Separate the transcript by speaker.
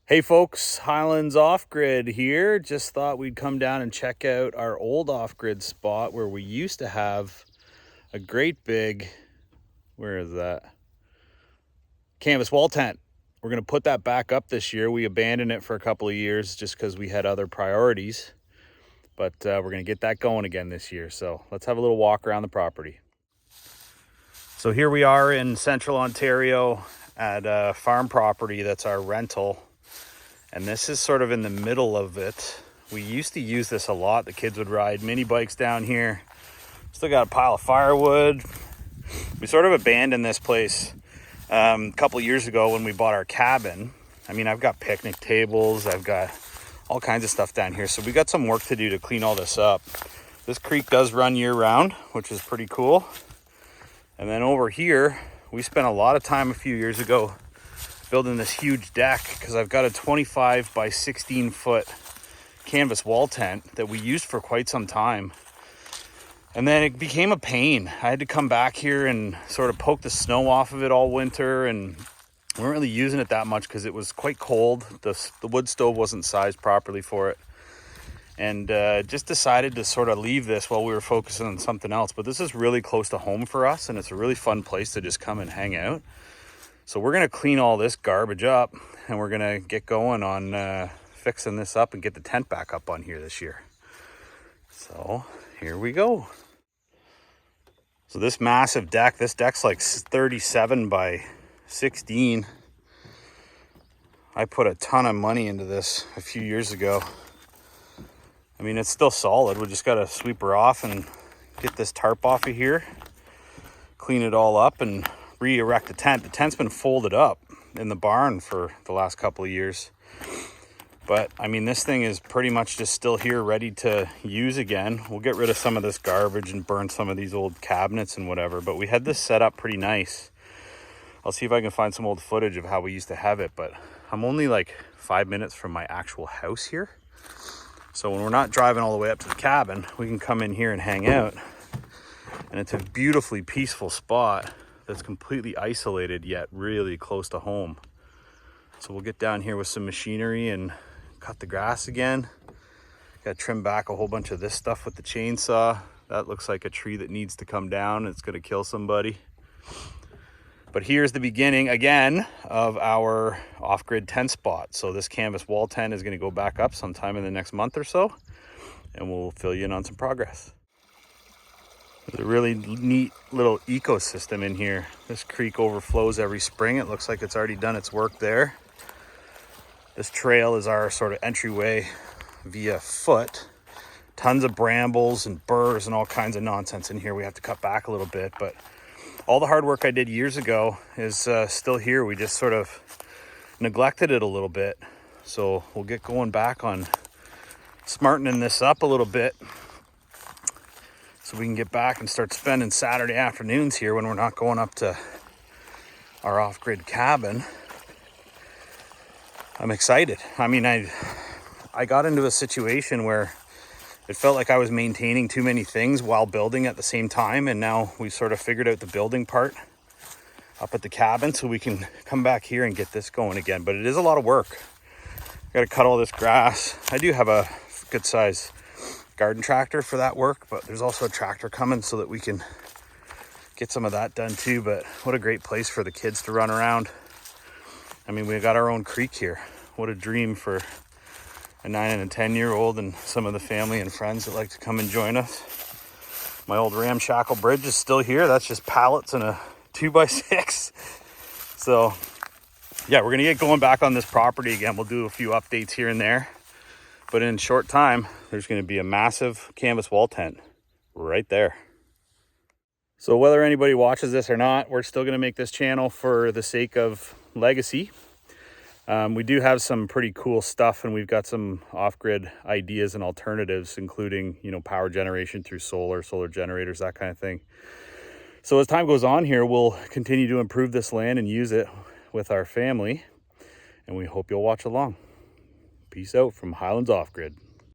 Speaker 1: Hey folks, Highlands Off-Grid here. Just thought we'd come down and check out our old off-grid spot where we used to have a great big, where is that? Canvas wall tent. We're gonna put that back up this year. We abandoned it for a couple of years just because we had other priorities, but we're gonna get that going again this year. So let's have a little walk around the property. So here we are in central Ontario at a farm property that's our rental. And this is sort of in the middle of it. We used to use this a lot. The kids would ride mini bikes down here. Still got a pile of firewood. We sort of abandoned this place a couple years ago when we bought our cabin. I mean, I've got picnic tables. I've got all kinds of stuff down here. So we got some work to do to clean all this up. This creek does run year round, which is pretty cool. And then over here, we spent a lot of time a few years ago building this huge deck because I've got a 25 by 16 foot canvas wall tent that we used for quite some time. And then it became a pain. I had to come back here and sort of poke the snow off of it all winter, and we weren't really using it that much because it was quite cold. The wood stove wasn't sized properly for it. And just decided to sort of leave this while we were focusing on something else. But this is really close to home for us, and it's a really fun place to just come and hang out. So we're gonna clean all this garbage up and we're gonna get going on fixing this up and get the tent back up on here this year. So here we go. So this massive deck, this deck's like 37 by 16. I put a ton of money into this a few years ago. I mean, it's still solid. We just gotta sweep her off and get this tarp off of here, clean it all up and re-erect the tent. The tent's been folded up in the barn for the last couple of years. But I mean, this thing is pretty much just still here ready to use again. We'll get rid of some of this garbage and burn some of these old cabinets and whatever, but we had this set up pretty nice. I'll see if I can find some old footage of how we used to have it, but I'm only like 5 minutes from my actual house here. So when we're not driving all the way up to the cabin, we can come in here and hang out. And it's a beautifully peaceful spot that's completely isolated yet really close to home. So we'll get down here with some machinery and cut the grass again. Got to trim back a whole bunch of this stuff with the chainsaw. That looks like a tree that needs to come down. It's going to kill somebody. But here's the beginning again of our off-grid tent spot. So this canvas wall tent is going to go back up sometime in the next month or so, and we'll fill you in on some progress. There's a really neat little ecosystem in here. This creek overflows every spring. It looks like it's already done its work there. This trail is our sort of entryway via foot. Tons of brambles and burrs and all kinds of nonsense in here. We have to cut back a little bit, but all the hard work I did years ago is still here. We just sort of neglected it a little bit. So we'll get going back on smartening this up a little bit, so we can get back and start spending Saturday afternoons here when we're not going up to our off-grid cabin. I'm excited. I mean, I got into a situation where it felt like I was maintaining too many things while building at the same time, and now we've sort of figured out the building part up at the cabin so we can come back here and get this going again. But it is a lot of work. I got to cut all this grass. I do have a good size garden tractor for that work, but there's also a tractor coming so that we can get some of that done too. But what a great place for the kids to run around. I mean, we got our own creek here. What a dream for a 9 and a 10-year-old and some of the family and friends that like to come and join us. My old ramshackle bridge is still here. That's just pallets and a 2x6. So yeah, we're gonna get going back on this property again. We'll do a few updates here and there. But in a short time, there's going to be a massive canvas wall tent right there. So whether anybody watches this or not, we're still going to make this channel for the sake of legacy. We do have some pretty cool stuff, and we've got some off-grid ideas and alternatives, including, you know, power generation through solar generators, that kind of thing. So as time goes on here, we'll continue to improve this land and use it with our family, and we hope you'll watch along. Peace out from Highlands Off-Grid.